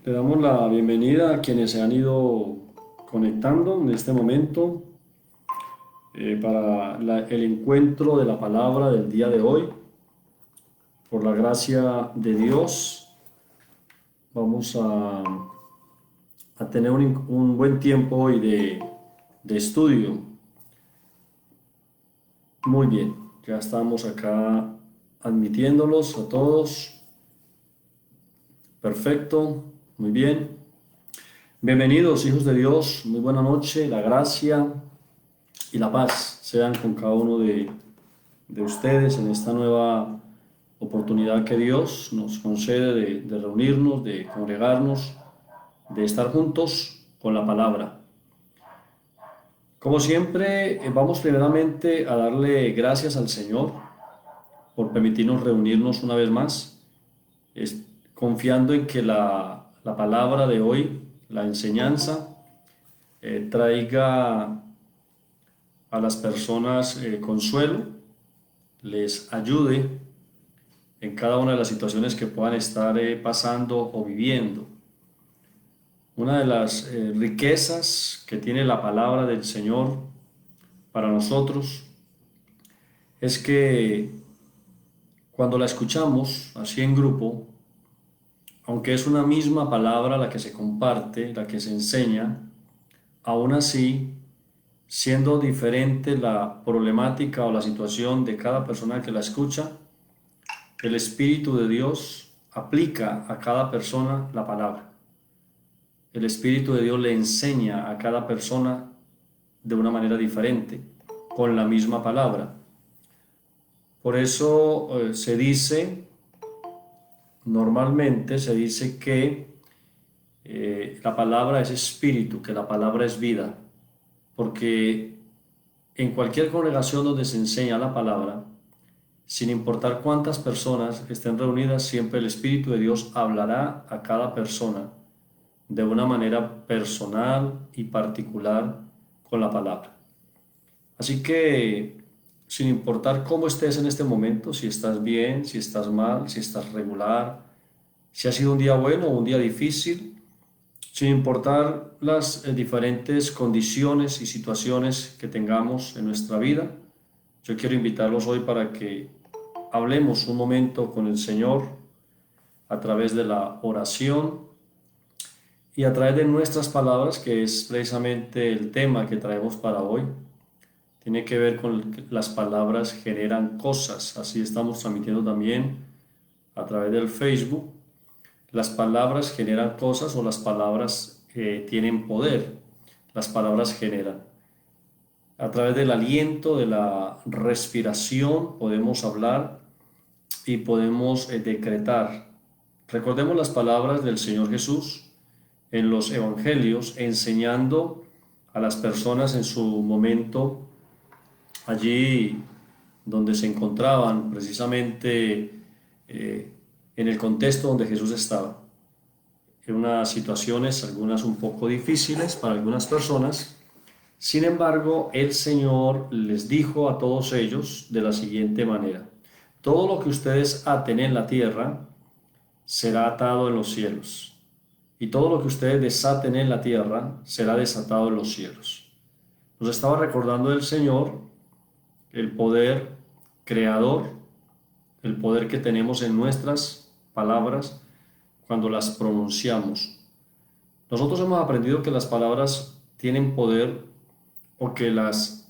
Le damos la bienvenida a quienes se han ido conectando en este momento para el encuentro de la palabra del día de hoy. Por la gracia de Dios, vamos a tener un buen tiempo hoy de estudio. Muy bien, ya estamos acá admitiéndolos a todos. Perfecto, muy bien. Bienvenidos, hijos de Dios, muy buena noche, la gracia y la paz sean con cada uno de ustedes en esta nueva oportunidad que Dios nos concede de reunirnos, de congregarnos, de estar juntos con la palabra. Como siempre, vamos primeramente a darle gracias al Señor por permitirnos reunirnos una vez más, confiando en que la palabra de hoy, la enseñanza, traiga a las personas consuelo, les ayude en cada una de las situaciones que puedan estar pasando o viviendo. Una de las riquezas que tiene la palabra del Señor para nosotros es que cuando la escuchamos así en grupo, aunque es una misma palabra la que se comparte, la que se enseña, aún así, siendo diferente la problemática o la situación de cada persona que la escucha, el Espíritu de Dios aplica a cada persona la palabra. El Espíritu de Dios le enseña a cada persona de una manera diferente, con la misma palabra. Por eso normalmente se dice que la palabra es espíritu, que la palabra es vida, porque en cualquier congregación donde se enseña la palabra, sin importar cuántas personas estén reunidas, siempre el Espíritu de Dios hablará a cada persona de una manera personal y particular con la palabra. Así que, sin importar cómo estés en este momento, si estás bien, si estás mal, si estás regular, si ha sido un día bueno o un día difícil, sin importar las diferentes condiciones y situaciones que tengamos en nuestra vida, yo quiero invitarlos hoy para que hablemos un momento con el Señor a través de la oración y a través de nuestras palabras, que es precisamente el tema que traemos para hoy. Tiene que ver con que las palabras generan cosas. Así estamos transmitiendo también a través del Facebook. Las palabras generan cosas o las palabras tienen poder. Las palabras generan. A través del aliento, de la respiración, podemos hablar y podemos decretar. Recordemos las palabras del Señor Jesús en los evangelios, enseñando a las personas en su momento allí donde se encontraban precisamente en el contexto donde Jesús estaba. En unas situaciones, algunas un poco difíciles para algunas personas. Sin embargo, el Señor les dijo a todos ellos de la siguiente manera: todo lo que ustedes aten en la tierra será atado en los cielos, y todo lo que ustedes desaten en la tierra será desatado en los cielos. Nos estaba recordando el Señor el poder creador, el poder que tenemos en nuestras palabras cuando las pronunciamos. Nosotros hemos aprendido que las palabras tienen poder, o que las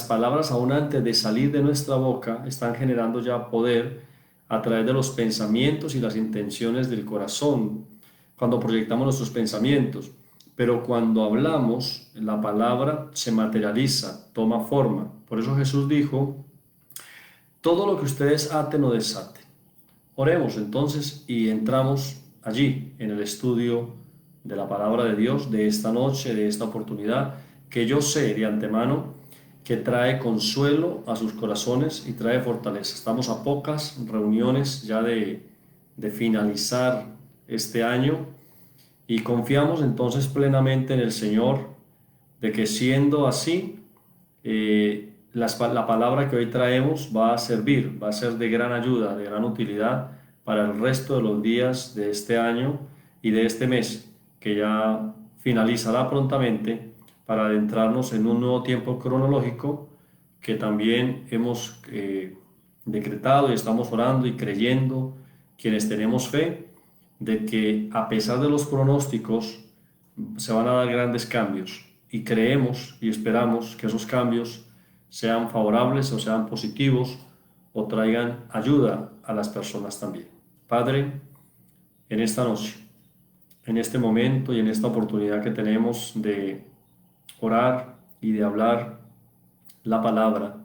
palabras aún antes de salir de nuestra boca están generando ya poder a través de los pensamientos y las intenciones del corazón, cuando proyectamos nuestros pensamientos. Pero cuando hablamos, la palabra se materializa, toma forma. Por eso Jesús dijo: todo lo que ustedes aten o desaten. Oremos entonces y entramos allí en el estudio de la palabra de Dios de esta noche, de esta oportunidad, que yo sé de antemano que trae consuelo a sus corazones y trae fortaleza. Estamos a pocas reuniones ya de finalizar este año y confiamos entonces plenamente en el Señor de que, siendo así, la palabra que hoy traemos va a servir, va a ser de gran ayuda, de gran utilidad para el resto de los días de este año y de este mes, que ya finalizará prontamente, para adentrarnos en un nuevo tiempo cronológico que también hemos decretado y estamos orando y creyendo, quienes tenemos fe, de que a pesar de los pronósticos se van a dar grandes cambios y creemos y esperamos que esos cambios sean favorables o sean positivos o traigan ayuda a las personas también. Padre, en esta noche, en este momento y en esta oportunidad que tenemos de orar y de hablar la palabra,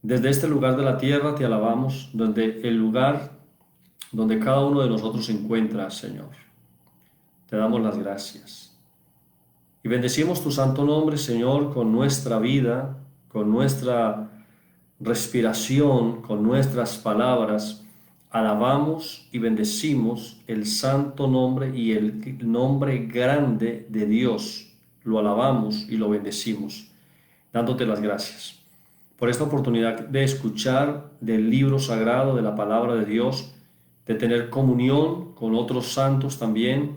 desde este lugar de la tierra te alabamos, desde el lugar donde cada uno de nosotros se encuentra, Señor. Te damos las gracias. Y bendecimos tu santo nombre, Señor, con nuestra vida, con nuestra respiración, con nuestras palabras. Alabamos y bendecimos el santo nombre y el nombre grande de Dios. Lo alabamos y lo bendecimos, dándote las gracias por esta oportunidad de escuchar del libro sagrado, de la palabra de Dios, de tener comunión con otros santos también,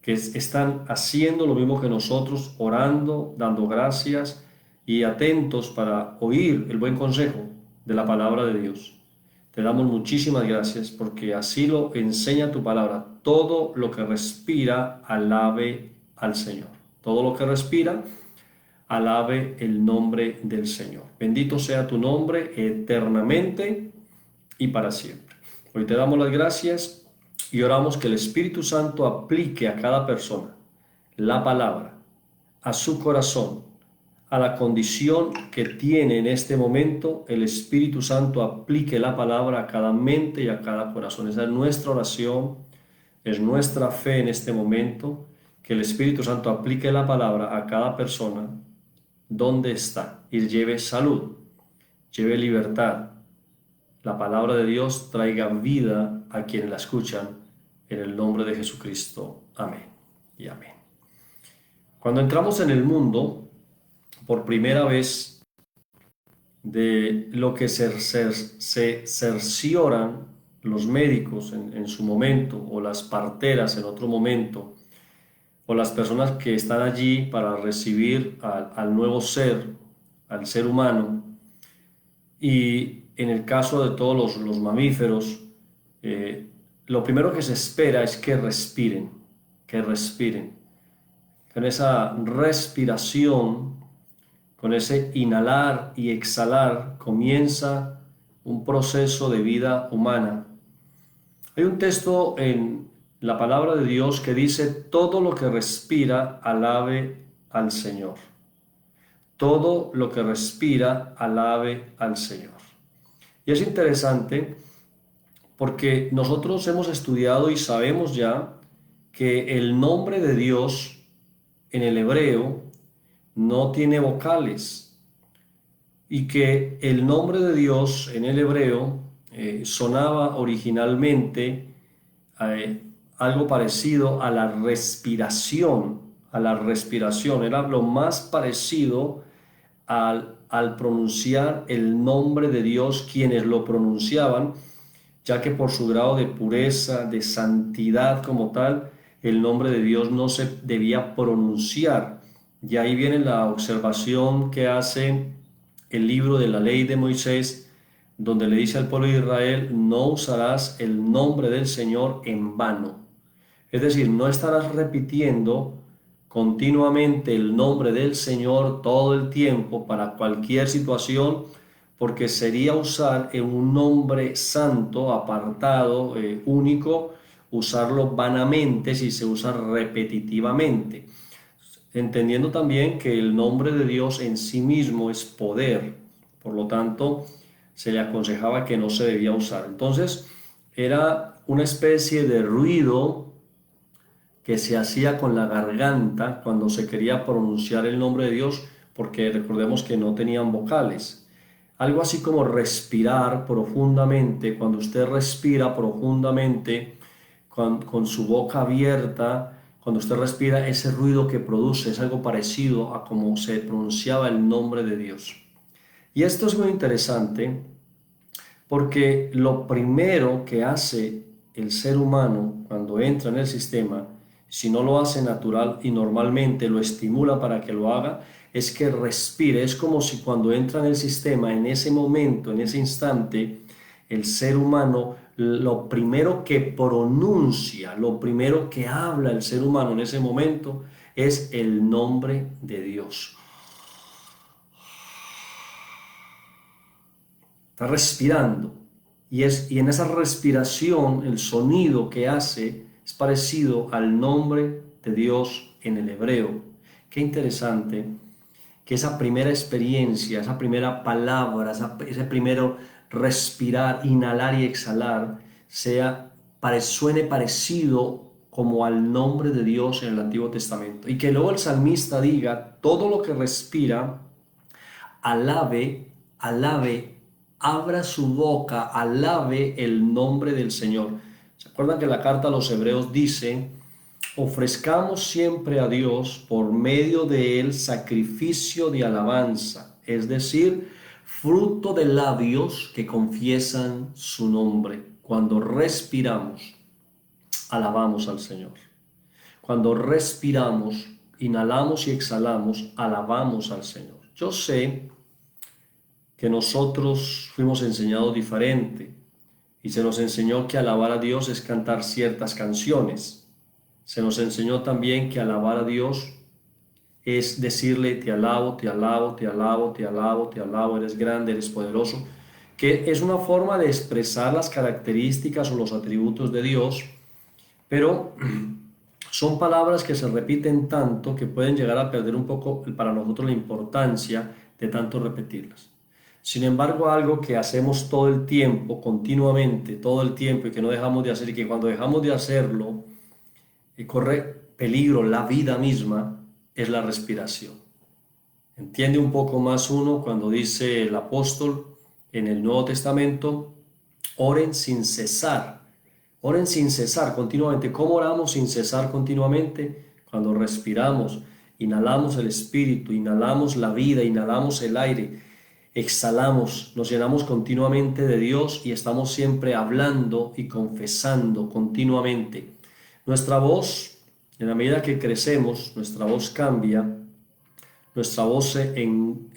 que están haciendo lo mismo que nosotros, orando, dando gracias y atentos para oír el buen consejo de la palabra de Dios. Te damos muchísimas gracias porque así lo enseña tu palabra. Todo lo que respira, alabe al Señor. Todo lo que respira, alabe el nombre del Señor. Bendito sea tu nombre eternamente y para siempre. Hoy te damos las gracias y oramos que el Espíritu Santo aplique a cada persona la palabra, a su corazón, a la condición que tiene en este momento. El Espíritu Santo aplique la palabra a cada mente y a cada corazón. Esa es nuestra oración, es nuestra fe en este momento, que el Espíritu Santo aplique la palabra a cada persona donde está y lleve salud, lleve libertad. La palabra de Dios traiga vida a quienes la escuchan, en el nombre de Jesucristo. Amén y amén. Cuando entramos en el mundo, por primera vez, de lo que se cercioran los médicos en su momento, o las parteras en otro momento, o las personas que están allí para recibir al nuevo ser, al ser humano, y en el caso de todos los mamíferos, lo primero que se espera es que respiren, con esa respiración, con ese inhalar y exhalar, comienza un proceso de vida humana. Hay un texto en la palabra de Dios que dice: todo lo que respira, alabe al Señor. Todo lo que respira, alabe al Señor. Y es interesante porque nosotros hemos estudiado y sabemos ya que el nombre de Dios en el hebreo no tiene vocales, y que el nombre de Dios en el hebreo sonaba originalmente algo parecido a la respiración, era lo más parecido al pronunciar el nombre de Dios quienes lo pronunciaban, ya que por su grado de pureza, de santidad como tal, el nombre de Dios no se debía pronunciar. Y ahí viene la observación que hace el libro de la ley de Moisés, donde le dice al pueblo de Israel: no usarás el nombre del Señor en vano. Es decir, no estarás repitiendo continuamente el nombre del Señor todo el tiempo para cualquier situación, porque sería usar un nombre santo, apartado, único, usarlo vanamente si se usa repetitivamente. Entendiendo también que el nombre de Dios en sí mismo es poder, por lo tanto, se le aconsejaba que no se debía usar. Entonces, era una especie de ruido que se hacía con la garganta cuando se quería pronunciar el nombre de Dios, porque recordemos que no tenían vocales. Algo así como respirar profundamente. Cuando usted respira profundamente con su boca abierta, cuando usted respira, ese ruido que produce es algo parecido a como se pronunciaba el nombre de Dios. Y esto es muy interesante porque lo primero que hace el ser humano cuando entra en el sistema, si no lo hace natural y normalmente lo estimula para que lo haga, es que respire. Es como si cuando entra en el sistema, en ese momento, en ese instante, el ser humano, lo primero que pronuncia, lo primero que habla el ser humano en ese momento es el nombre de Dios. Está respirando. Y en esa respiración, el sonido que hace es parecido al nombre de Dios en el hebreo. Qué interesante que esa primera experiencia, esa primera palabra, ese primero respirar, inhalar y exhalar, suene parecido como al nombre de Dios en el Antiguo Testamento. Y que luego el salmista diga, todo lo que respira, alabe, alabe, abra su boca, alabe el nombre del Señor. ¿Se acuerdan que la carta a los Hebreos dice, ofrezcamos siempre a Dios por medio de él sacrificio de alabanza, es decir, fruto de labios que confiesan su nombre? Cuando respiramos, alabamos al Señor. Cuando respiramos, inhalamos y exhalamos, alabamos al Señor. Yo sé que nosotros fuimos enseñados diferente y se nos enseñó que alabar a Dios es cantar ciertas canciones. Se nos enseñó también que alabar a Dios es decirle te alabo, te alabo, te alabo, te alabo, te alabo, eres grande, eres poderoso, que es una forma de expresar las características o los atributos de Dios, pero son palabras que se repiten tanto que pueden llegar a perder un poco para nosotros la importancia de tanto repetirlas. Sin embargo, algo que hacemos todo el tiempo, continuamente, todo el tiempo, y que no dejamos de hacer, y que cuando dejamos de hacerlo, corre peligro la vida misma, es la respiración. Entiende un poco más uno cuando dice el apóstol en el Nuevo Testamento, oren sin cesar. Oren sin cesar continuamente. ¿Cómo oramos sin cesar continuamente? Cuando respiramos, inhalamos el Espíritu, inhalamos la vida, inhalamos el aire, exhalamos, nos llenamos continuamente de Dios y estamos siempre hablando y confesando continuamente. Nuestra voz, en la medida que crecemos, nuestra voz cambia, nuestra voz se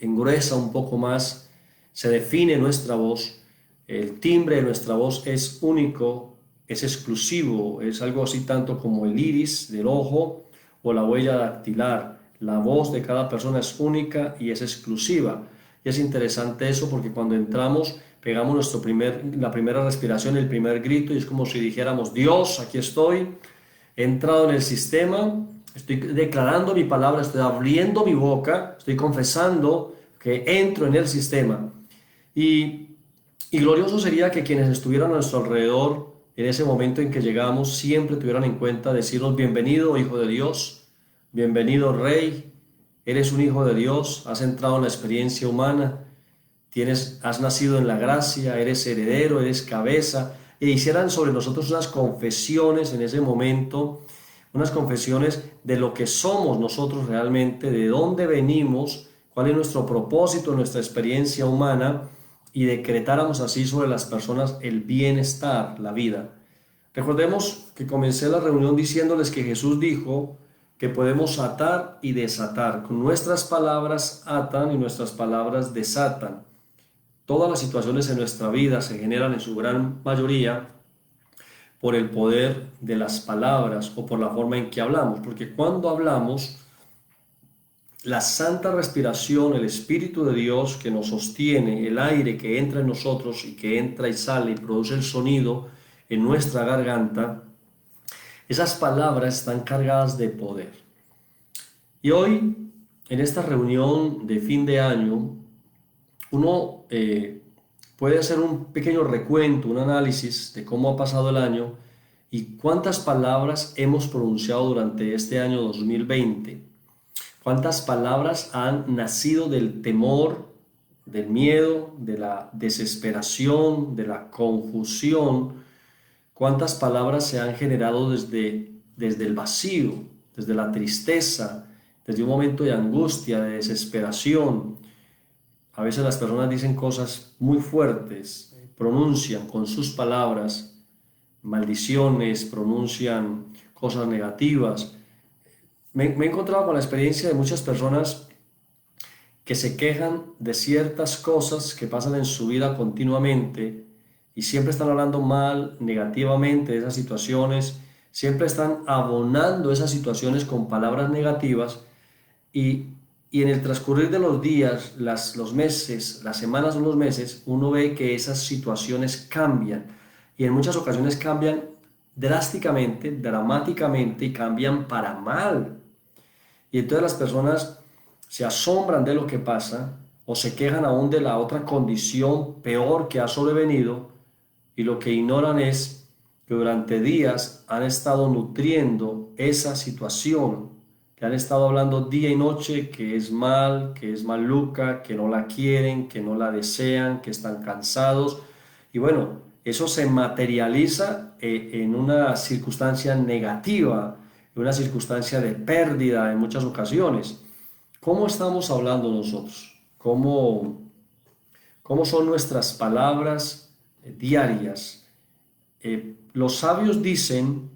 engruesa un poco más, se define nuestra voz, el timbre de nuestra voz es único, es exclusivo, es algo así tanto como el iris del ojo o la huella dactilar. La voz de cada persona es única y es exclusiva. Y es interesante eso porque cuando entramos pegamos la primera respiración, el primer grito, y es como si dijéramos, Dios, aquí estoy, he entrado en el sistema, estoy declarando mi palabra, estoy abriendo mi boca, estoy confesando que entro en el sistema. Y glorioso sería que quienes estuvieran a nuestro alrededor en ese momento en que llegamos siempre tuvieran en cuenta decirnos bienvenido, hijo de Dios, bienvenido, rey, eres un hijo de Dios, has entrado en la experiencia humana, has nacido en la gracia, eres heredero, eres cabeza, e hicieran sobre nosotros unas confesiones en ese momento, unas confesiones de lo que somos nosotros realmente, de dónde venimos, cuál es nuestro propósito, nuestra experiencia humana, y decretáramos así sobre las personas el bienestar, la vida. Recordemos que comencé la reunión diciéndoles que Jesús dijo que podemos atar y desatar. Con nuestras palabras atan y nuestras palabras desatan. Todas las situaciones en nuestra vida se generan en su gran mayoría por el poder de las palabras o por la forma en que hablamos, porque cuando hablamos, la santa respiración, el Espíritu de Dios que nos sostiene, el aire que entra en nosotros y que entra y sale y produce el sonido en nuestra garganta, esas palabras están cargadas de poder. Y hoy, en esta reunión de fin de año, uno puede hacer un pequeño recuento, un análisis de cómo ha pasado el año y cuántas palabras hemos pronunciado durante este año 2020. Cuántas palabras han nacido del temor, del miedo, de la desesperación, de la confusión. Cuántas palabras se han generado desde el vacío, desde la tristeza, desde un momento de angustia, de desesperación. A veces las personas dicen cosas muy fuertes, pronuncian con sus palabras maldiciones, pronuncian cosas negativas. Me he encontrado con la experiencia de muchas personas que se quejan de ciertas cosas que pasan en su vida continuamente y siempre están hablando mal, negativamente de esas situaciones, siempre están abonando esas situaciones con palabras negativas y, y en el transcurrir de los días, los meses, las semanas o los meses, uno ve que esas situaciones cambian y en muchas ocasiones cambian drásticamente, dramáticamente y cambian para mal. Y entonces las personas se asombran de lo que pasa o se quejan aún de la otra condición peor que ha sobrevenido y lo que ignoran es que durante días han estado nutriendo esa situación, que han estado hablando día y noche que es mal, que es maluca, que no la quieren, que no la desean, que están cansados. Y bueno, eso se materializa en una circunstancia negativa, en una circunstancia de pérdida en muchas ocasiones. ¿Cómo estamos hablando nosotros? ¿Cómo son nuestras palabras diarias? Los sabios dicen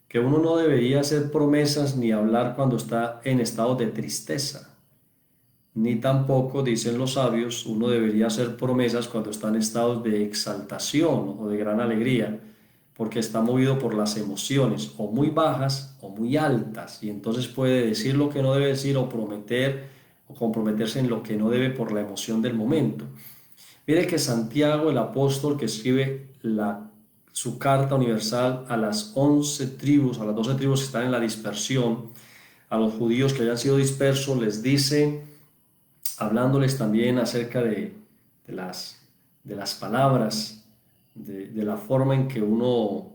que uno no debería hacer promesas ni hablar cuando está en estado de tristeza, ni tampoco, dicen los sabios, uno debería hacer promesas cuando está en estados de exaltación o de gran alegría, porque está movido por las emociones, o muy bajas o muy altas, y entonces puede decir lo que no debe decir o prometer o comprometerse en lo que no debe por la emoción del momento. Mire que Santiago, el apóstol que escribe su carta universal a las 11 tribus, a las 12 tribus que están en la dispersión, a los judíos que hayan sido dispersos, les dice, hablándoles también acerca de las palabras, de la forma en que uno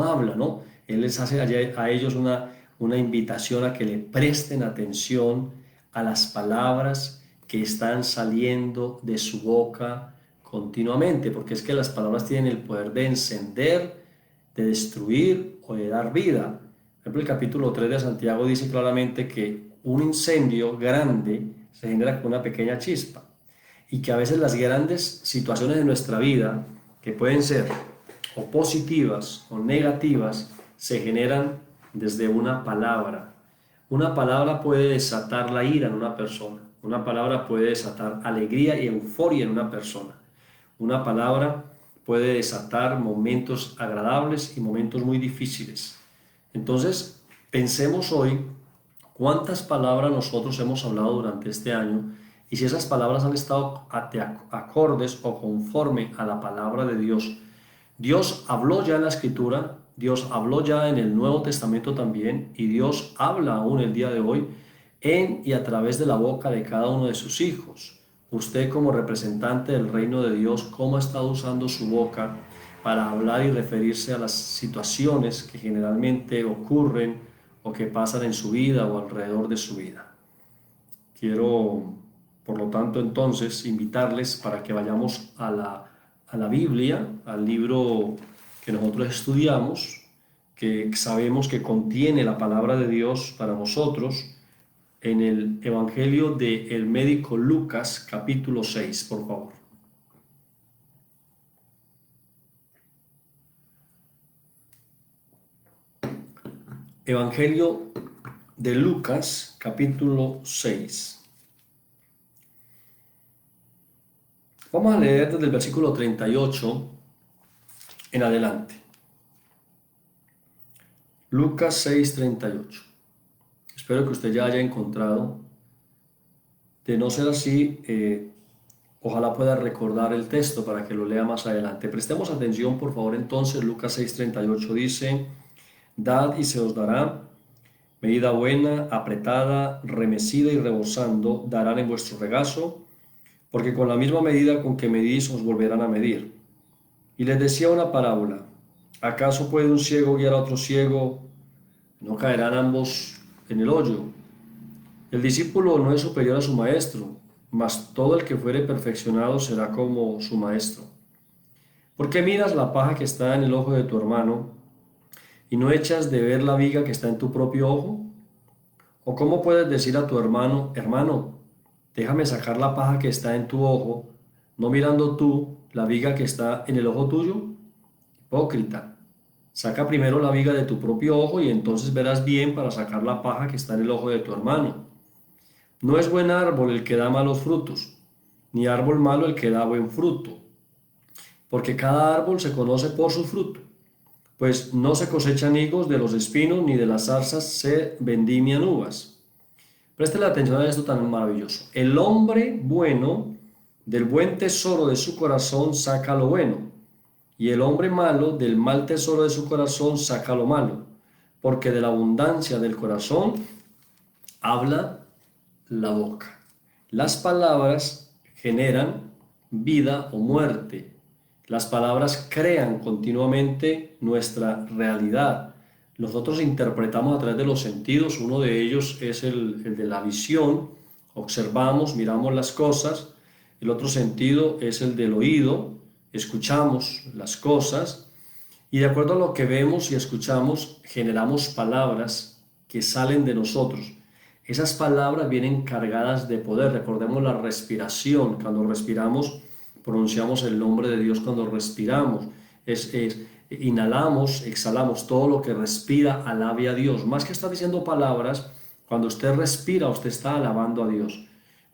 habla, ¿no? Él les hace a ellos una invitación a que le presten atención a las palabras que están saliendo de su boca continuamente, porque es que las palabras tienen el poder de encender, de destruir o de dar vida. Por ejemplo, el capítulo 3 de Santiago dice claramente que un incendio grande se genera con una pequeña chispa y que a veces las grandes situaciones de nuestra vida, que pueden ser o positivas o negativas, se generan desde una palabra. Una palabra puede desatar la ira en una persona. Una palabra puede desatar alegría y euforia en una persona. Una palabra puede desatar momentos agradables y momentos muy difíciles. Entonces, pensemos hoy cuántas palabras nosotros hemos hablado durante este año y si esas palabras han estado acordes o conforme a la palabra de Dios. Dios habló ya en la Escritura, Dios habló ya en el Nuevo Testamento también, y Dios habla aún el día de hoy en y a través de la boca de cada uno de sus hijos. Usted como representante del reino de Dios, ¿cómo ha estado usando su boca para hablar y referirse a las situaciones que generalmente ocurren o que pasan en su vida o alrededor de su vida? Quiero, por lo tanto, entonces invitarles para que vayamos a la Biblia, al libro que nosotros estudiamos, que sabemos que contiene la palabra de Dios para nosotros, en el Evangelio del médico Lucas, capítulo 6, por favor. Evangelio de Lucas, capítulo 6. Vamos a leer desde el versículo 38 en adelante. Lucas 6, 38. Espero que usted ya haya encontrado. De no ser así, ojalá pueda recordar el texto para que lo lea más adelante. Prestemos atención, por favor, entonces. Lucas 6, 38 dice: Dad y se os dará, medida buena, apretada, remecida y rebosando, darán en vuestro regazo, porque con la misma medida con que medís os volverán a medir. Y les decía una parábola: ¿acaso puede un ciego guiar a otro ciego? ¿No caerán ambos en el hoyo? El discípulo no es superior a su maestro, mas todo el que fuere perfeccionado será como su maestro. ¿Por qué miras la paja que está en el ojo de tu hermano y no echas de ver la viga que está en tu propio ojo? ¿O cómo puedes decir a tu hermano: hermano, déjame sacar la paja que está en tu ojo, no mirando tú la viga que está en el ojo tuyo? hipócrita. Saca primero la viga de tu propio ojo y entonces verás bien para sacar la paja que está en el ojo de tu hermano. No es buen árbol el que da malos frutos, ni árbol malo el que da buen fruto, porque cada árbol se conoce por su fruto. Pues no se cosechan higos de los espinos, ni de las zarzas se vendimian uvas. Préstele atención a esto tan maravilloso. El hombre bueno del buen tesoro de su corazón saca lo bueno, y el hombre malo del mal tesoro de su corazón saca lo malo, porque de la abundancia del corazón habla la boca. Las palabras generan vida o muerte. Las palabras crean continuamente nuestra realidad. Nosotros interpretamos a través de los sentidos. Uno de ellos es el de la visión. Observamos, miramos las cosas. El otro sentido es el del oído. Escuchamos las cosas. Y de acuerdo a lo que vemos y escuchamos, generamos palabras que salen de nosotros. Esas palabras vienen cargadas de poder. Recordemos la respiración. Cuando respiramos, pronunciamos el nombre de Dios cuando respiramos. Inhalamos, exhalamos. Todo lo que respira alabe a Dios. Más que estar diciendo palabras, cuando usted respira, usted está alabando a Dios.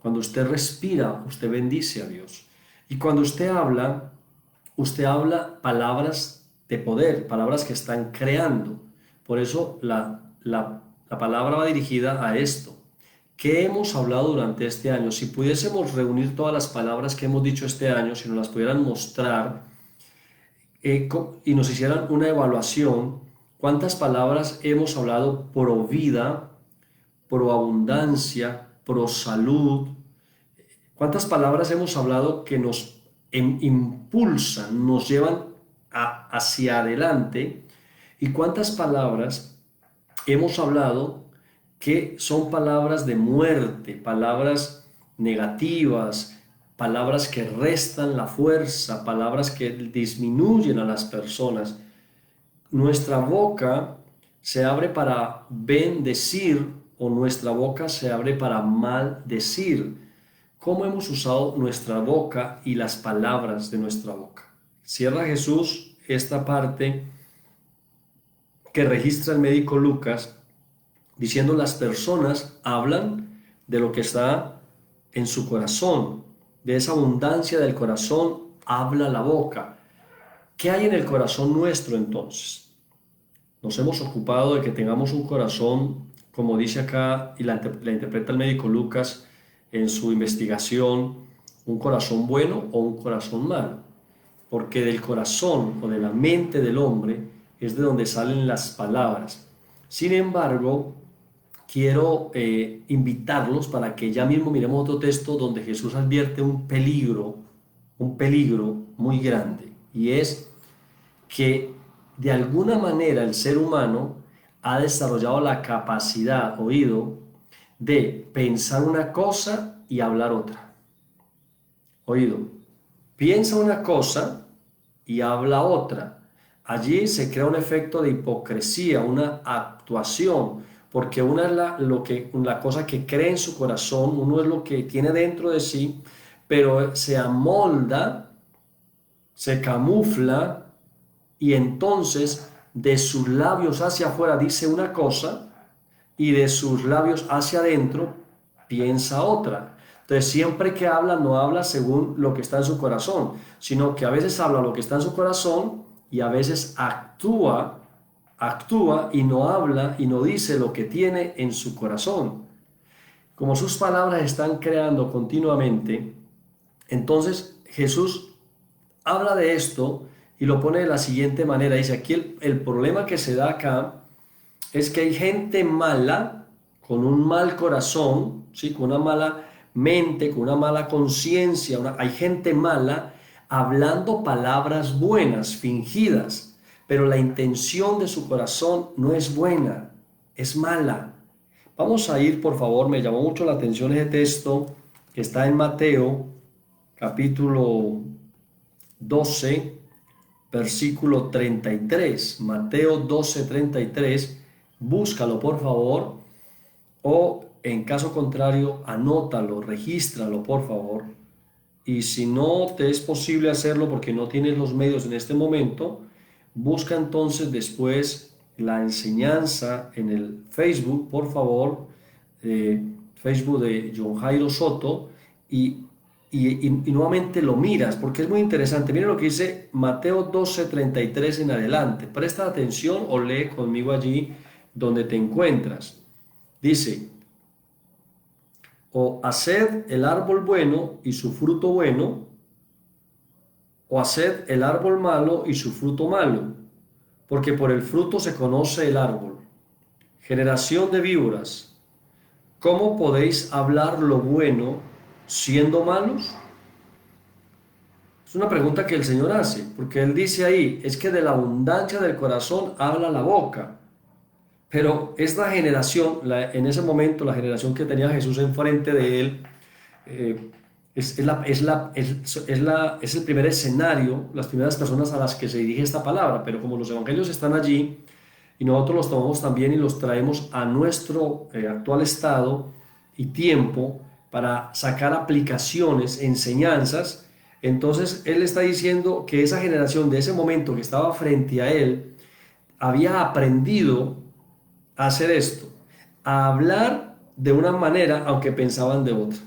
Cuando usted respira, usted bendice a Dios. Y cuando usted habla palabras de poder, palabras que están creando. Por eso la palabra va dirigida a esto. ¿Qué hemos hablado durante este año? Si pudiésemos reunir todas las palabras que hemos dicho este año, si nos las pudieran mostrar y nos hicieran una evaluación, ¿cuántas palabras hemos hablado pro vida, pro abundancia, pro salud? ¿Cuántas palabras hemos hablado que nos impulsan, nos llevan hacia adelante? ¿Y cuántas palabras hemos hablado que son palabras de muerte, palabras negativas, palabras que restan la fuerza, palabras que disminuyen a las personas? Nuestra boca se abre para bendecir o nuestra boca se abre para maldecir. ¿Cómo hemos usado nuestra boca y las palabras de nuestra boca? Cierra Jesús esta parte que registra el médico Lucas, diciendo: las personas hablan de lo que está en su corazón, de esa abundancia del corazón habla la boca. ¿Qué hay en el corazón nuestro entonces? Nos hemos ocupado de que tengamos un corazón, como dice acá y la interpreta el médico Lucas en su investigación, un corazón bueno o un corazón malo, porque del corazón o de la mente del hombre es de donde salen las palabras. Sin embargo, quiero invitarlos para que ya mismo miremos otro texto donde Jesús advierte un peligro muy grande, y es que de alguna manera el ser humano ha desarrollado la capacidad, oído, de pensar una cosa y hablar otra. Oído, piensa una cosa y habla otra. Allí se crea un efecto de hipocresía, una actuación, porque una es la cosa que cree en su corazón, uno es lo que tiene dentro de sí, pero se amolda, se camufla, y entonces de sus labios hacia afuera dice una cosa y de sus labios hacia adentro piensa otra. Entonces siempre que habla no habla según lo que está en su corazón, sino que a veces habla lo que está en su corazón y a veces actúa y no habla y no dice lo que tiene en su corazón. Como sus palabras están creando continuamente, entonces Jesús habla de esto y lo pone de la siguiente manera. Dice aquí el problema que se da acá es que hay gente mala, con un mal corazón, ¿sí? Con una mala mente, con una mala conciencia. Hay gente mala hablando palabras buenas, fingidas, pero la intención de su corazón no es buena, es mala. Vamos a ir, por favor, me llamó mucho la atención ese texto que está en Mateo, capítulo 12, versículo 33. Mateo 12, 33. Búscalo, por favor, o en caso contrario, anótalo, regístralo, por favor. Y si no te es posible hacerlo porque no tienes los medios en este momento, Busca entonces después la enseñanza en el Facebook, por favor, Facebook de John Jairo Soto, y, y nuevamente lo miras, porque es muy interesante. Mira lo que dice Mateo 12:33 en adelante. Presta atención o lee conmigo allí donde te encuentras. Dice, o haced el árbol bueno y su fruto bueno, o haced el árbol malo y su fruto malo, porque por el fruto se conoce el árbol. Generación de víboras, ¿cómo podéis hablar lo bueno siendo malos? Es una pregunta que el Señor hace, porque Él dice ahí, es que de la abundancia del corazón habla la boca. Pero esta generación, en ese momento, la generación que tenía Jesús enfrente de Él, eh, es el primer escenario, las primeras personas a las que se dirige esta palabra, pero como los evangelios están allí y nosotros los tomamos también y los traemos a nuestro actual estado y tiempo para sacar aplicaciones, enseñanzas, entonces él está diciendo que esa generación de ese momento que estaba frente a él había aprendido a hacer esto, a hablar de una manera aunque pensaban de otra.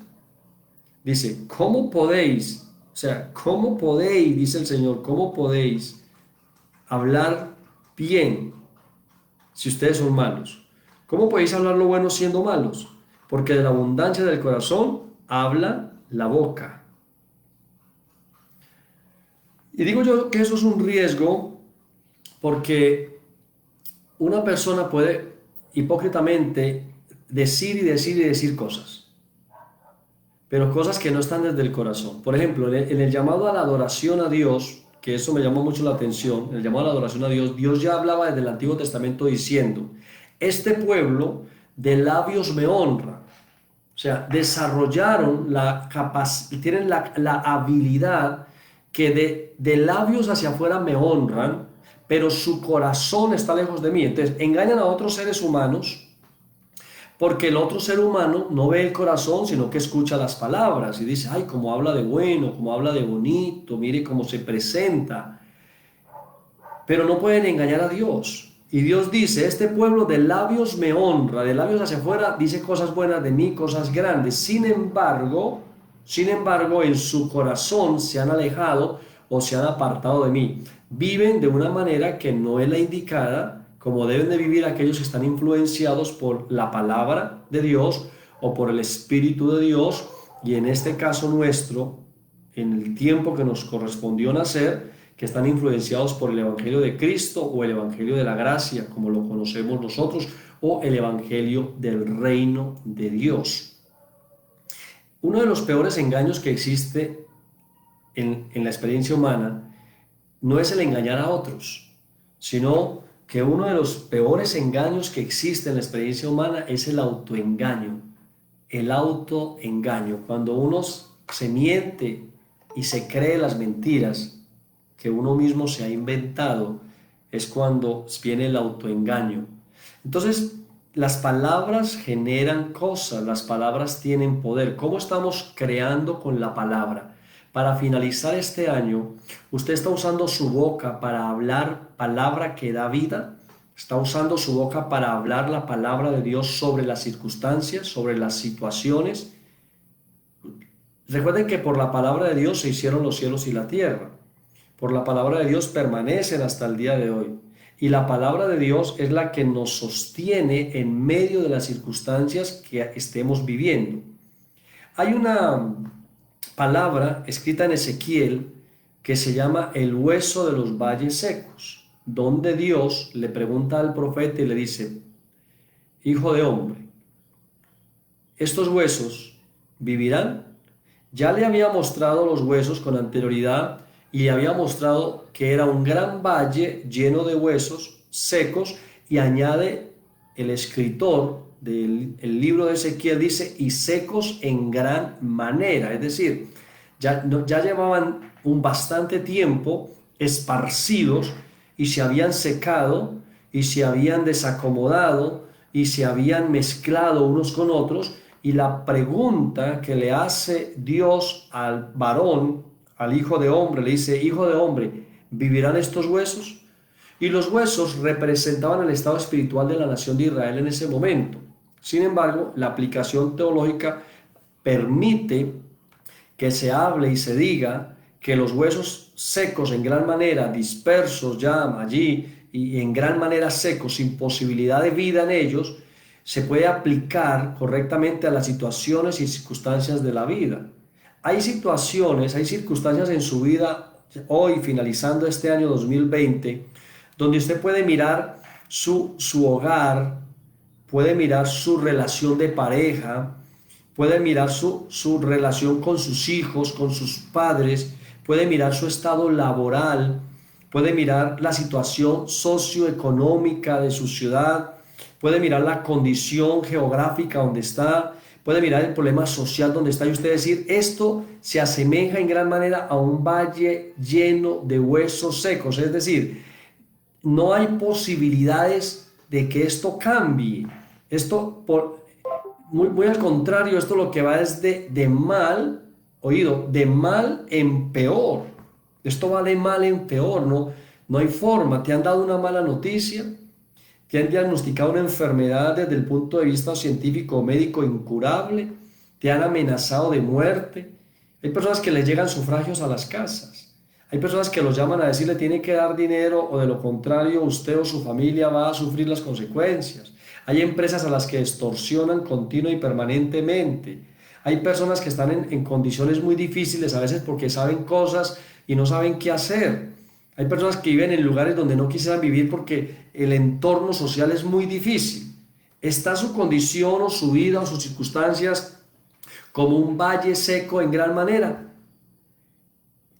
Dice, ¿cómo podéis? O sea, ¿cómo podéis, dice el Señor, cómo podéis hablar bien si ustedes son malos? ¿Cómo podéis hablar lo bueno siendo malos? Porque de la abundancia del corazón habla la boca. Y digo yo que eso es un riesgo porque una persona puede hipócritamente decir y decir y decir cosas, pero cosas que no están desde el corazón. Por ejemplo, en el llamado a la adoración a Dios, que eso me llamó mucho la atención, en el llamado a la adoración a Dios, Dios ya hablaba desde el Antiguo Testamento diciendo, este pueblo de labios me honra. O sea, desarrollaron la capacidad, tienen la habilidad que de labios hacia afuera me honran, pero su corazón está lejos de mí. Entonces, engañan a otros seres humanos porque el otro ser humano no ve el corazón, sino que escucha las palabras y dice, ay, cómo habla de bueno, cómo habla de bonito, mire cómo se presenta. Pero no pueden engañar a Dios. Y Dios dice, este pueblo de labios me honra, de labios hacia afuera dice cosas buenas de mí, cosas grandes. Sin embargo, en su corazón se han alejado o se han apartado de mí. Viven de una manera que no es la indicada, como deben de vivir aquellos que están influenciados por la palabra de Dios o por el Espíritu de Dios. Y en este caso nuestro, en el tiempo que nos correspondió nacer, que están influenciados por el Evangelio de Cristo o el Evangelio de la gracia, como lo conocemos nosotros, o el Evangelio del reino de Dios. Uno de los peores engaños que existe en la experiencia humana no es el engañar a otros, sino que uno de los peores engaños que existe en la experiencia humana es el autoengaño. El autoengaño, cuando uno se miente y se cree las mentiras que uno mismo se ha inventado, es cuando viene el autoengaño. Entonces, las palabras generan cosas, las palabras tienen poder. ¿Cómo estamos creando con la palabra? Para finalizar este año, ¿usted está usando su boca para hablar palabra que da vida? ¿Está usando su boca para hablar la palabra de Dios sobre las circunstancias, sobre las situaciones? Recuerden que por la palabra de Dios se hicieron los cielos y la tierra. Por la palabra de Dios permanecen hasta el día de hoy. Y la palabra de Dios es la que nos sostiene en medio de las circunstancias que estemos viviendo. Hay una palabra escrita en Ezequiel que se llama el hueso de los valles secos, donde Dios le pregunta al profeta y le dice, hijo de hombre, ¿estos huesos vivirán? Ya le había mostrado los huesos con anterioridad y le había mostrado que era un gran valle lleno de huesos secos, y añade el escritor del libro de Ezequiel, dice, y secos en gran manera, es decir, ya llevaban un bastante tiempo esparcidos y se habían secado y se habían desacomodado y se habían mezclado unos con otros. Y la pregunta que le hace Dios al varón, al hijo de hombre, le dice, hijo de hombre, ¿vivirán estos huesos? y los huesos representaban el estado espiritual de la nación de Israel en ese momento. Sin embargo, la aplicación teológica permite que se hable y se diga que los huesos secos en gran manera, dispersos ya allí y en gran manera secos, sin posibilidad de vida en ellos, se puede aplicar correctamente a las situaciones y circunstancias de la vida. Hay situaciones, hay circunstancias en su vida, hoy finalizando este año 2020, donde usted puede mirar su hogar, puede mirar su relación de pareja, puede mirar su relación con sus hijos, con sus padres, puede mirar su estado laboral, puede mirar la situación socioeconómica de su ciudad, puede mirar la condición geográfica donde está, puede mirar el problema social donde está y usted decir, esto se asemeja en gran manera a un valle lleno de huesos secos, es decir, no hay posibilidades de que esto cambie. Esto, muy al contrario, esto lo que va es de mal, oído, de mal en peor. Esto va de mal en peor, no hay forma. Te han dado una mala noticia, te han diagnosticado una enfermedad desde el punto de vista científico o médico incurable, te han amenazado de muerte. Hay personas que les llegan sufragios a las casas. Hay personas que los llaman a decirle tiene que dar dinero o de lo contrario usted o su familia va a sufrir las consecuencias. Hay empresas a las que extorsionan continua y permanentemente. Hay personas que están en condiciones muy difíciles a veces porque saben cosas y no saben qué hacer. Hay personas que viven en lugares donde no quisieran vivir porque el entorno social es muy difícil. ¿Está su condición o su vida o sus circunstancias como un valle seco en gran manera?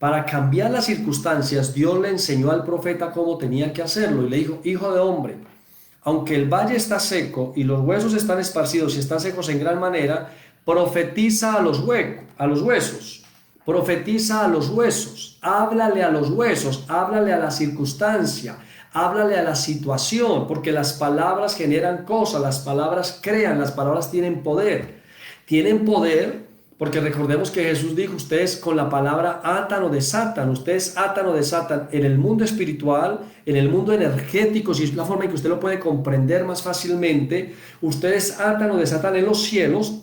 Para cambiar las circunstancias, Dios le enseñó al profeta cómo tenía que hacerlo y le dijo, hijo de hombre, aunque el valle está seco y los huesos están esparcidos y están secos en gran manera, profetiza a los huesos, profetiza a los huesos, háblale a los huesos, háblale a la circunstancia, háblale a la situación, porque las palabras generan cosas, las palabras crean, las palabras tienen poder. Tienen poder porque recordemos que Jesús dijo, ustedes con la palabra atan o desatan, ustedes atan o desatan en el mundo espiritual, en el mundo energético, si es la forma en que usted lo puede comprender más fácilmente, ustedes atan o desatan en los cielos,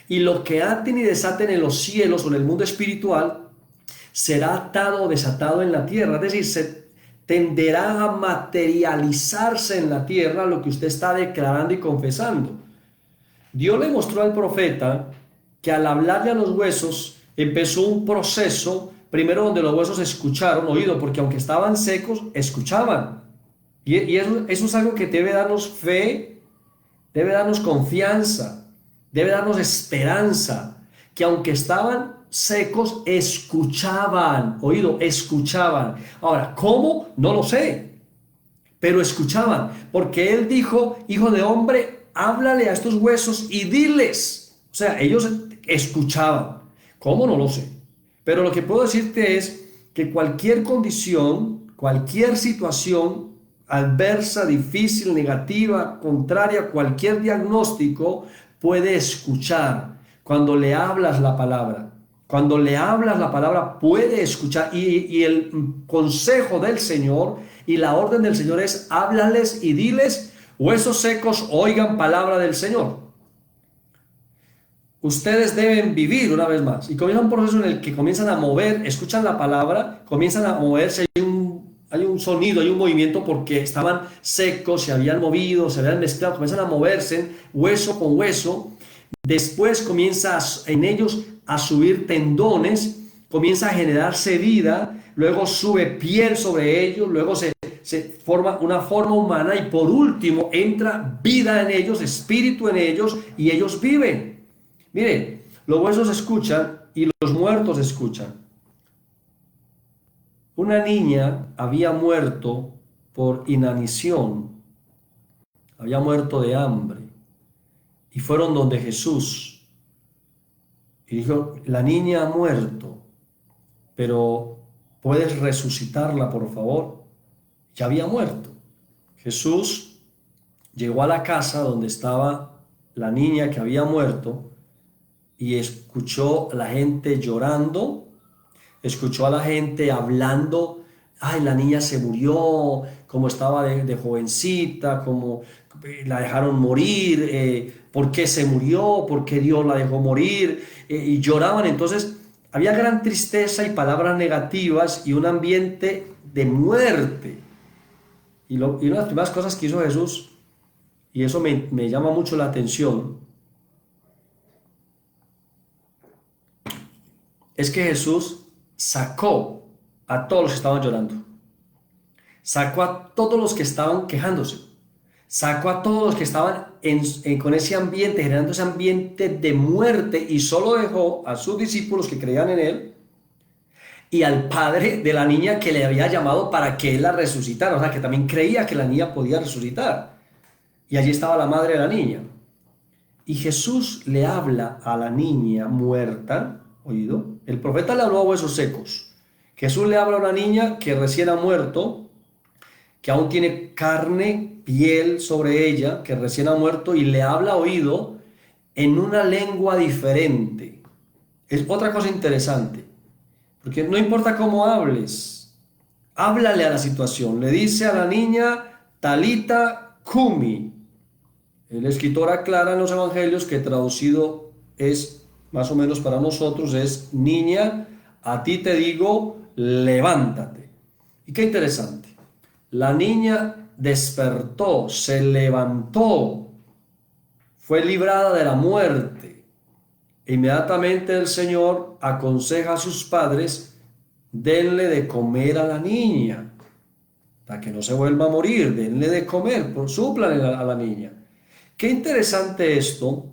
y lo que aten y desaten en los cielos o en el mundo espiritual, será atado o desatado en la tierra, es decir, se tenderá a materializarse en la tierra lo que usted está declarando y confesando. Dios le mostró al profeta que al hablarle a los huesos empezó un proceso, primero donde los huesos escucharon, oído, porque aunque estaban secos, escuchaban. Y eso es algo que debe darnos fe, debe darnos confianza, debe darnos esperanza, que aunque estaban secos, escuchaban, oído, escuchaban. Ahora, ¿cómo? No lo sé, pero escuchaban, porque él dijo, hijo de hombre, háblale a estos huesos y diles. O sea, ellos escuchaban. ¿Cómo? No lo sé. Pero lo que puedo decirte es que cualquier condición, cualquier situación adversa, difícil, negativa, contraria, cualquier diagnóstico puede escuchar cuando le hablas la palabra. Cuando le hablas la palabra puede escuchar y el consejo del Señor y la orden del Señor es háblales y diles, huesos secos, oigan palabra del Señor. Ustedes deben vivir una vez más. Y comienza un proceso en el que comienzan a mover, escuchan la palabra, comienzan a moverse, hay un sonido, hay un movimiento porque estaban secos, se habían movido, se habían mezclado, comienzan a moverse hueso con hueso. Después comienza en ellos a subir tendones, comienza a generarse vida, luego sube piel sobre ellos, luego se forma una forma humana y por último entra vida en ellos, espíritu en ellos y ellos viven. Mire, los huesos escuchan y los muertos escuchan. Una niña había muerto por inanición, había muerto de hambre y fueron donde Jesús y dijo, la niña ha muerto, pero ¿puedes resucitarla, por favor? Ya había muerto. Jesús llegó a la casa donde estaba la niña que había muerto y escuchó a la gente llorando, escuchó a la gente hablando ay, la niña se murió, como estaba de jovencita, como la dejaron morir, ¿por qué se murió? ¿Por qué Dios la dejó morir? Y lloraban. Entonces había gran tristeza y palabras negativas y un ambiente de muerte. Y una de las primeras cosas que hizo Jesús, y eso me llama mucho la atención, es que Jesús sacó a todos los que estaban llorando, sacó a todos los que estaban quejándose, sacó a todos los que estaban con ese ambiente, generando ese ambiente de muerte, y solo dejó a sus discípulos que creían en él y al padre de la niña que le había llamado para que él la resucitara, o sea, que también creía que la niña podía resucitar. Y allí estaba la madre de la niña. Y Jesús le habla a la niña muerta, oído, el profeta le habló a huesos secos. Jesús le habla a una niña que recién ha muerto, que aún tiene carne, piel sobre ella, que recién ha muerto, y le habla oído en una lengua diferente. Es otra cosa interesante, porque no importa cómo hables, háblale a la situación. Le dice a la niña, Talita Kumi. El escritor aclara en los evangelios que traducido es, más o menos para nosotros, es niña, a ti te digo, levántate. Y qué interesante. La niña despertó, se levantó, fue librada de la muerte. Inmediatamente el Señor aconseja a sus padres, denle de comer a la niña, para que no se vuelva a morir, denle de comer, súplanle a la niña. Qué interesante esto,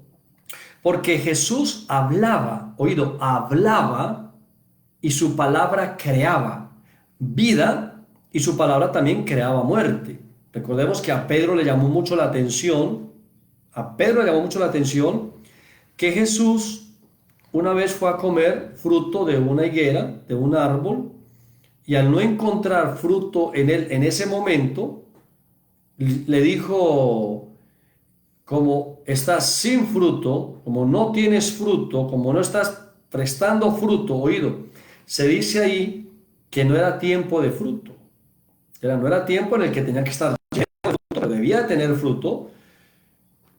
porque Jesús hablaba, oído, hablaba y su palabra creaba vida y su palabra también creaba muerte. Recordemos que a Pedro le llamó mucho la atención, que Jesús una vez fue a comer fruto de una higuera, de un árbol, y al no encontrar fruto en él en ese momento, le dijo, como estás sin fruto, como no tienes fruto, como no estás prestando fruto, oído, se dice ahí que no era tiempo de fruto, no era tiempo en el que tenía que estar lleno de fruto, debía tener fruto.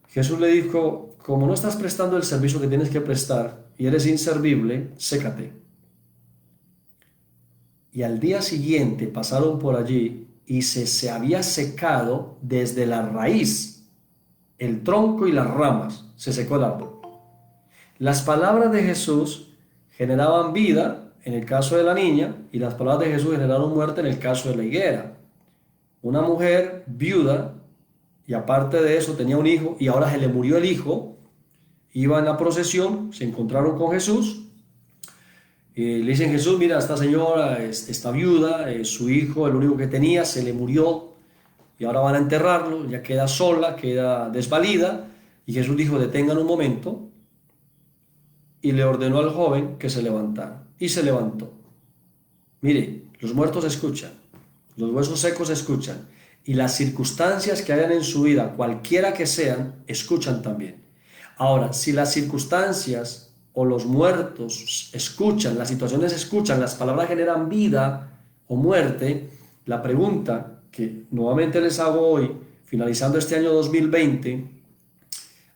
Jesús le dijo, como no estás prestando el servicio que tienes que prestar y eres inservible, sécate. Y al día siguiente pasaron por allí y se había secado desde la raíz, el tronco y las ramas, se secó el árbol. Las palabras de Jesús generaban vida en el caso de la niña y las palabras de Jesús generaron muerte en el caso de la higuera. Una mujer viuda, y aparte de eso tenía un hijo y ahora se le murió el hijo, iba en la procesión, se encontraron con Jesús y le dicen, Jesús, mira, esta señora está viuda, su hijo, el único que tenía, se le murió y ahora van a enterrarlo, ya queda sola, queda desvalida. Y Jesús dijo, detengan un momento, y le ordenó al joven que se levantara, y se levantó. Mire, los muertos escuchan, los huesos secos escuchan, y las circunstancias que hayan en su vida, cualquiera que sean, escuchan también. Ahora, si las circunstancias o los muertos escuchan, las situaciones escuchan, las palabras generan vida o muerte, la pregunta que nuevamente les hago hoy, finalizando este año 2020,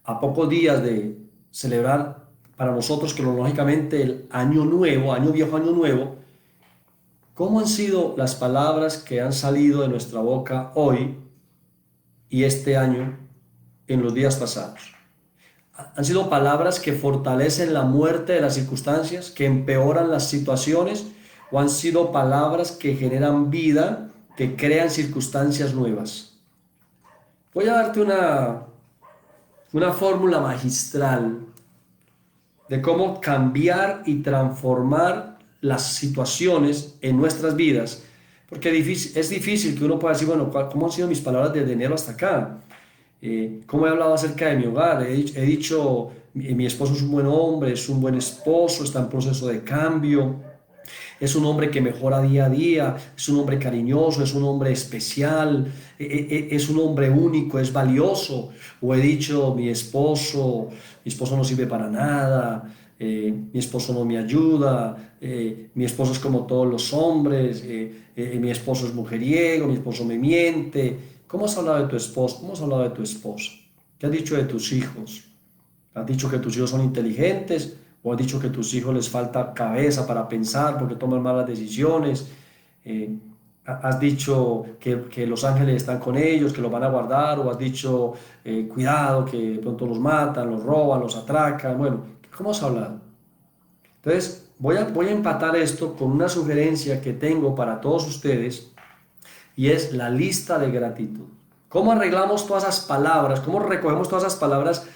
a pocos días de celebrar para nosotros cronológicamente el año nuevo, año viejo, año nuevo, ¿cómo han sido las palabras que han salido de nuestra boca hoy y este año en los días pasados? ¿Han sido palabras que fortalecen la muerte de las circunstancias, que empeoran las situaciones, o han sido palabras que generan vida, que crean circunstancias nuevas? Voy a darte una fórmula magistral de cómo cambiar y transformar las situaciones en nuestras vidas, porque es difícil que uno pueda decir, bueno, ¿cómo han sido mis palabras desde enero hasta acá? ¿Cómo he hablado acerca de mi hogar? He dicho, mi esposo es un buen hombre, es un buen esposo, está en proceso de cambio, es un hombre que mejora día a día, es un hombre cariñoso, es un hombre especial, es un hombre único, es valioso. O he dicho, mi esposo no sirve para nada, mi esposo no me ayuda, mi esposo es como todos los hombres, mi esposo es mujeriego, mi esposo me miente. ¿Cómo has hablado de tu esposo? ¿Cómo has hablado de tu esposa? ¿Qué has dicho de tus hijos? ¿Has dicho que tus hijos son inteligentes? ¿O has dicho que a tus hijos les falta cabeza para pensar porque toman malas decisiones? Eh, ¿Has dicho que los ángeles están con ellos, que los van a guardar? ¿O has dicho, cuidado, que de pronto los matan, los roban, los atracan? Bueno, ¿cómo has hablado? Entonces, voy a empatar esto con una sugerencia que tengo para todos ustedes y es la lista de gratitud. ¿Cómo arreglamos todas esas palabras? ¿Cómo recogemos todas esas palabras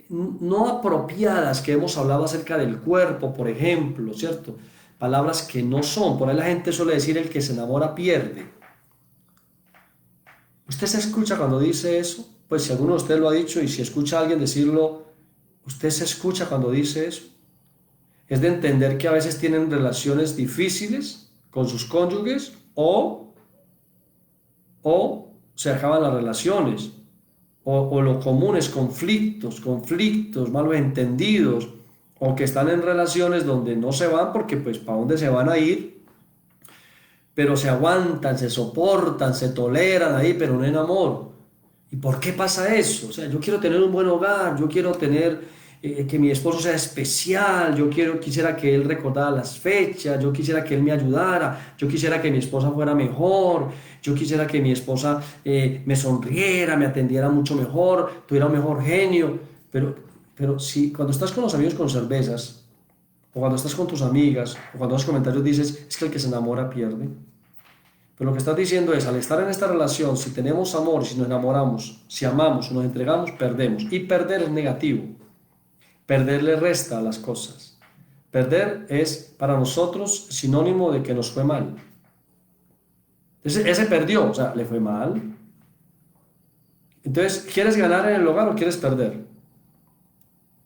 no apropiadas que hemos hablado acerca del cuerpo, por ejemplo, ¿cierto? Palabras que no son. Por ahí la gente suele decir el que se enamora pierde. ¿Usted se escucha cuando dice eso? Pues si alguno de ustedes lo ha dicho y si escucha a alguien decirlo, ¿usted se escucha cuando dice eso? Es de entender que a veces tienen relaciones difíciles con sus cónyuges o se acaban las relaciones, o lo común es conflictos, malos entendidos, o que están en relaciones donde no se van porque pues ¿para dónde se van a ir? Pero se aguantan, se soportan, se toleran ahí, pero no en amor. ¿Y por qué pasa eso? O sea, yo quiero tener un buen hogar, yo quiero tener que mi esposo sea especial, quisiera que él recordara las fechas, yo quisiera que él me ayudara, yo quisiera que mi esposa fuera mejor, yo quisiera que mi esposa me sonriera, me atendiera mucho mejor, tuviera un mejor genio. Pero si cuando estás con los amigos con cervezas, o cuando estás con tus amigas, o cuando los comentarios dices, es que el que se enamora pierde. Pero lo que estás diciendo es, al estar en esta relación, si tenemos amor, si nos enamoramos, si amamos, nos entregamos, perdemos. Y perder es negativo. Perder le resta a las cosas. Perder es para nosotros sinónimo de que nos fue mal. Ese perdió, o sea, le fue mal. Entonces, ¿quieres ganar en el hogar o quieres perder?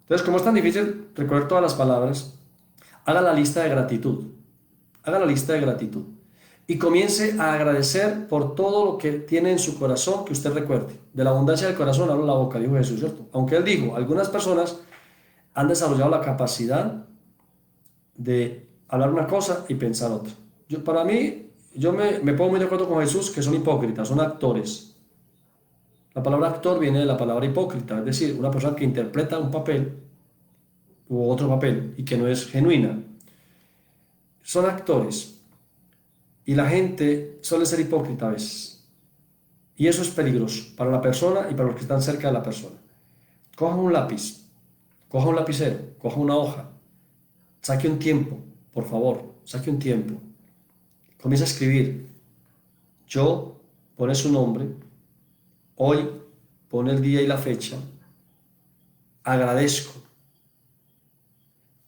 Entonces, como es tan difícil recoger todas las palabras, haga la lista de gratitud. Haga la lista de gratitud. Y comience a agradecer por todo lo que tiene en su corazón que usted recuerde. De la abundancia del corazón habla la boca, dijo Jesús, ¿cierto? Aunque él dijo, algunas personas han desarrollado la capacidad de hablar una cosa y pensar otra. Para mí, yo me pongo muy de acuerdo con Jesús que son hipócritas, son actores. La palabra actor viene de la palabra hipócrita, es decir, una persona que interpreta un papel u otro papel y que no es genuina. Son actores. Y la gente suele ser hipócrita a veces. Y eso es peligroso para la persona y para los que están cerca de la persona. Coja un lápiz, coja un lapicero, coja una hoja, saque un tiempo, por favor, saque un tiempo. Comienza a escribir. Yo, pone su nombre, hoy, pone el día y la fecha, agradezco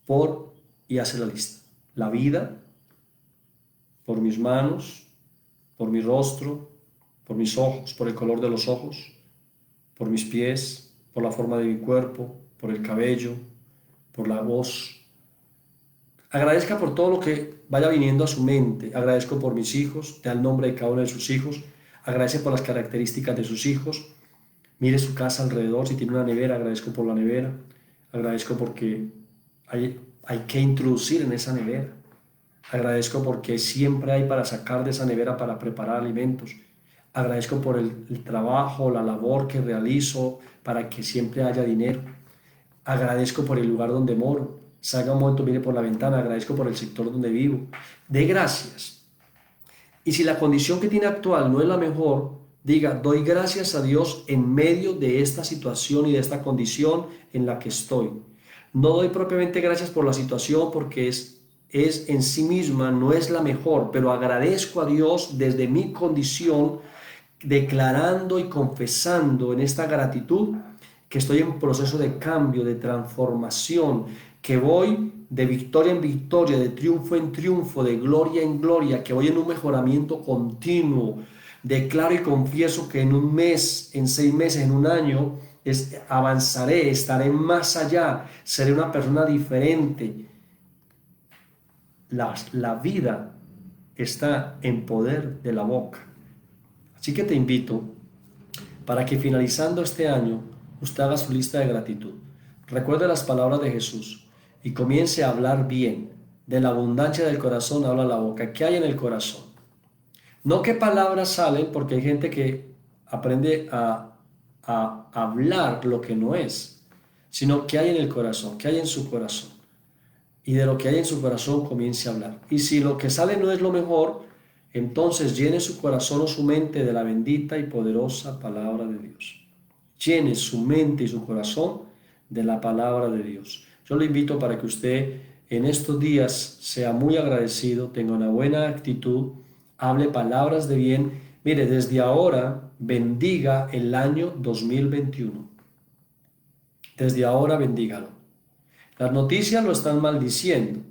por, y hace la lista. La vida, por mis manos, por mi rostro, por mis ojos, por el color de los ojos, por mis pies, por la forma de mi cuerpo, por el cabello, por la voz. Agradezca por todo lo que vaya viniendo a su mente. Agradezco por mis hijos, da el nombre de cada uno de sus hijos. Agradece por las características de sus hijos. Mire su casa alrededor, si tiene una nevera, agradezco por la nevera. Agradezco porque hay que introducir en esa nevera. Agradezco porque siempre hay para sacar de esa nevera para preparar alimentos. Agradezco por el trabajo, la labor que realizo para que siempre haya dinero. Agradezco por el lugar donde moro. Salga un momento, mire por la ventana. Agradezco por el sector donde vivo. Dé gracias. Y si la condición que tiene actual no es la mejor, diga, doy gracias a Dios en medio de esta situación y de esta condición en la que estoy. No doy propiamente gracias por la situación porque es en sí misma, no es la mejor, pero agradezco a Dios desde mi condición, declarando y confesando en esta gratitud que estoy en proceso de cambio, de transformación, que voy de victoria en victoria, de triunfo en triunfo, de gloria en gloria, que voy en un mejoramiento continuo. Declaro y confieso que en un mes, en 6 meses, en un año, avanzaré, estaré más allá, seré una persona diferente. La vida está en poder de la boca. Así que te invito para que finalizando este año usted haga su lista de gratitud. Recuerde las palabras de Jesús y comience a hablar bien. De la abundancia del corazón habla la boca. ¿Qué hay en el corazón? No qué palabras salen, porque hay gente que aprende a hablar lo que no es, sino qué hay en el corazón, qué hay en su corazón. Y de lo que hay en su corazón comience a hablar. Y si lo que sale no es lo mejor, entonces llene su corazón o su mente de la bendita y poderosa palabra de Dios. Llene su mente y su corazón de la palabra de Dios. Yo le invito para que usted en estos días sea muy agradecido, tenga una buena actitud, hable palabras de bien. Mire, desde ahora bendiga el año 2021. Desde ahora bendígalo. Las noticias lo están maldiciendo.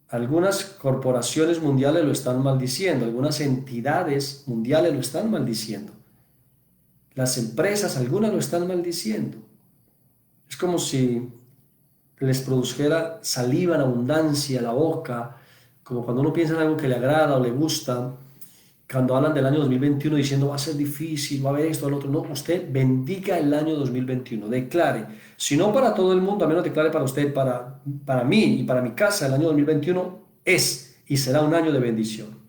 Algunas corporaciones mundiales lo están maldiciendo. Algunas entidades mundiales lo están maldiciendo. Las empresas, algunas lo están maldiciendo. Es como si les produjera saliva en abundancia la boca, como cuando uno piensa en algo que le agrada o le gusta, cuando hablan del año 2021 diciendo va a ser difícil, va a haber esto, lo otro. No, usted bendiga el año 2021, declare, si no para todo el mundo, al menos declare para usted, para mí y para mi casa, el año 2021 es y será un año de bendición.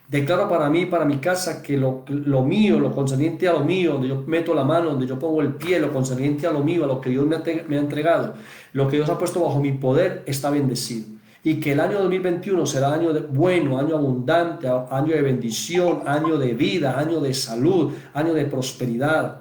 Declaro para mí, para mi casa, que lo mío, lo concerniente a lo mío, donde yo meto la mano, donde yo pongo el pie, lo concerniente a lo mío, a lo que Dios me ha entregado, lo que Dios ha puesto bajo mi poder, está bendecido. Y que el año 2021 será año bueno, año abundante, año de bendición, año de vida, año de salud, año de prosperidad,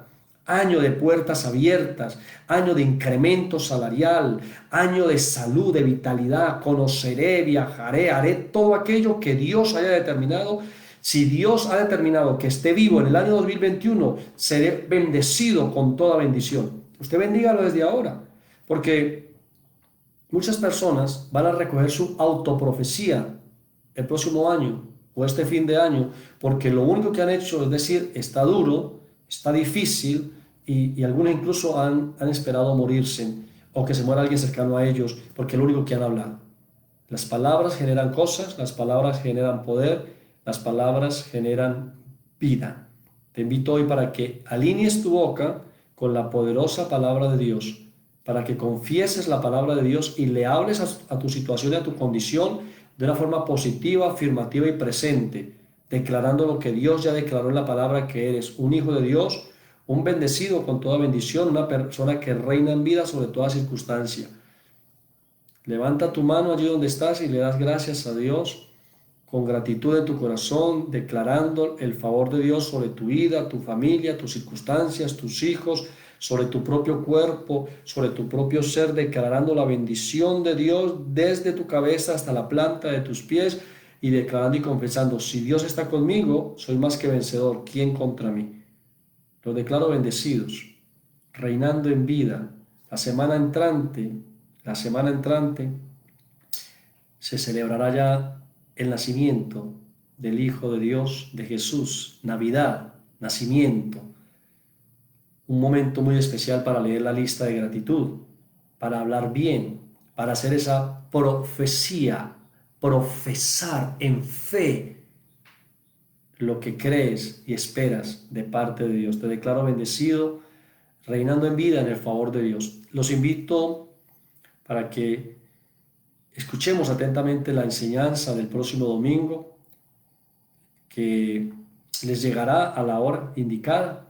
año de puertas abiertas, año de incremento salarial, año de salud, de vitalidad. Conoceré, viajaré, haré todo aquello que Dios haya determinado. Si Dios ha determinado que esté vivo en el año 2021, seré bendecido con toda bendición. Usted bendígalo desde ahora, porque muchas personas van a recoger su autoprofecía el próximo año o este fin de año, porque lo único que han hecho es decir, está duro, está difícil, y algunos incluso han esperado morirse o que se muera alguien cercano a ellos, porque es lo único que han hablado. Las palabras generan cosas, las palabras generan poder, las palabras generan vida. Te invito hoy para que alinees tu boca con la poderosa palabra de Dios, para que confieses la palabra de Dios y le hables a tu situación y a tu condición de una forma positiva, afirmativa y presente, declarando lo que Dios ya declaró en la palabra, que eres un hijo de Dios, un bendecido con toda bendición, una persona que reina en vida sobre toda circunstancia. Levanta tu mano allí donde estás y le das gracias a Dios con gratitud en tu corazón, declarando el favor de Dios sobre tu vida, tu familia, tus circunstancias, tus hijos, sobre tu propio cuerpo, sobre tu propio ser, declarando la bendición de Dios desde tu cabeza hasta la planta de tus pies y declarando y confesando, si Dios está conmigo, soy más que vencedor, ¿quién contra mí? Los declaro bendecidos, reinando en vida. La semana entrante se celebrará ya el nacimiento del Hijo de Dios, de Jesús, Navidad, nacimiento. Un momento muy especial para leer la lista de gratitud, para hablar bien, para hacer esa profecía, profesar en fe lo que crees y esperas de parte de Dios. Te declaro bendecido, reinando en vida en el favor de Dios. Los invito para que escuchemos atentamente la enseñanza del próximo domingo, que les llegará a la hora indicada.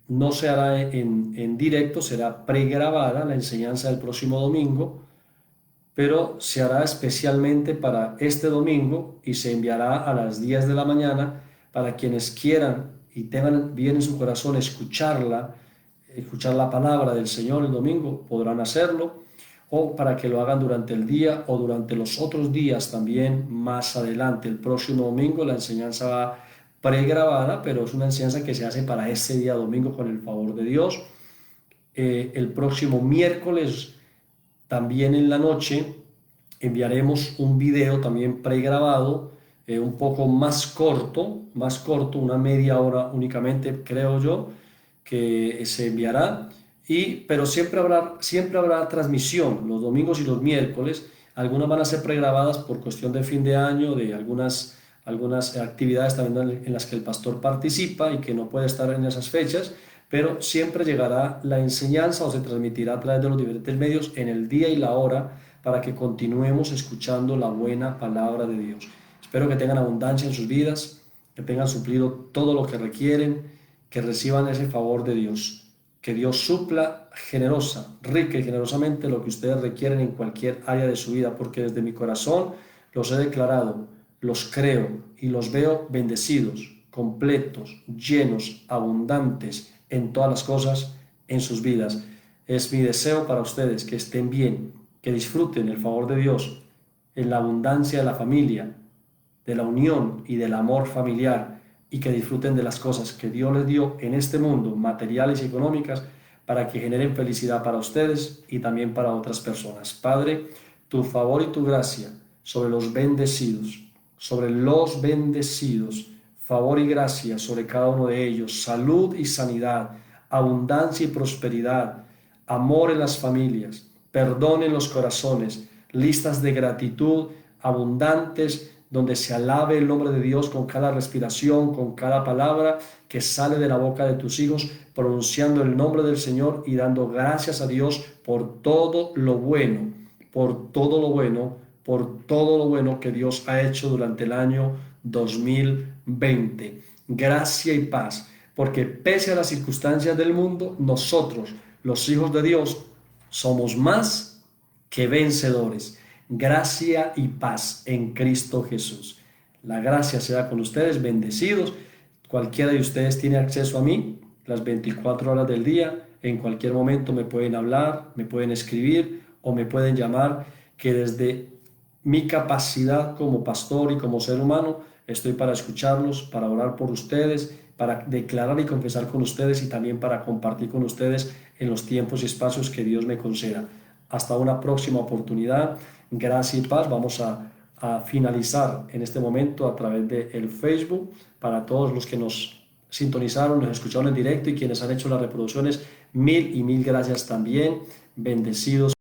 No se hará en directo, será pregrabada la enseñanza del próximo domingo, pero se hará especialmente para este domingo y se enviará a las 10 de la mañana para quienes quieran y tengan bien en su corazón escuchar la palabra del Señor el domingo, podrán hacerlo, o para que lo hagan durante el día o durante los otros días también más adelante. El próximo domingo la enseñanza va pregrabada, pero es una enseñanza que se hace para este día domingo con el favor de Dios. El próximo miércoles, también en la noche, enviaremos un video también pregrabado, un poco más corto, una media hora únicamente, creo yo, que se enviará. Pero siempre habrá transmisión los domingos y los miércoles. Algunas van a ser pregrabadas por cuestión de fin de año, de algunas actividades también en las que el pastor participa y que no puede estar en esas fechas, pero siempre llegará la enseñanza o se transmitirá a través de los diferentes medios en el día y la hora para que continuemos escuchando la buena palabra de Dios. Espero que tengan abundancia en sus vidas, que tengan suplido todo lo que requieren, que reciban ese favor de Dios, que Dios supla generosa, rica y generosamente lo que ustedes requieren en cualquier área de su vida, porque desde mi corazón los he declarado, los creo y los veo bendecidos, completos, llenos, abundantes en todas las cosas en sus vidas. Es mi deseo para ustedes que estén bien, que disfruten el favor de Dios en la abundancia de la familia, de la unión y del amor familiar, y que disfruten de las cosas que Dios les dio en este mundo, materiales y económicas, para que generen felicidad para ustedes y también para otras personas. Padre, tu favor y tu gracia sobre los bendecidos, favor y gracia sobre cada uno de ellos, salud y sanidad, abundancia y prosperidad, amor en las familias, perdón en los corazones, listas de gratitud abundantes, donde se alabe el nombre de Dios con cada respiración, con cada palabra que sale de la boca de tus hijos, pronunciando el nombre del Señor y dando gracias a Dios por todo lo bueno, por todo lo bueno, por todo lo bueno que Dios ha hecho durante el año 2020. Gracia y paz, porque pese a las circunstancias del mundo, nosotros, los hijos de Dios, somos más que vencedores. Gracia y paz en Cristo Jesús. La gracia sea con ustedes, bendecidos. Cualquiera de ustedes tiene acceso a mí las 24 horas del día. En cualquier momento me pueden hablar, me pueden escribir o me pueden llamar, que desde mi capacidad como pastor y como ser humano estoy para escucharlos, para orar por ustedes, para declarar y confesar con ustedes y también para compartir con ustedes en los tiempos y espacios que Dios me conceda. Hasta una próxima oportunidad. Gracias y paz. Vamos a finalizar en este momento a través del Facebook. Para todos los que nos sintonizaron, nos escucharon en directo y quienes han hecho las reproducciones, mil y mil gracias también. Bendecidos.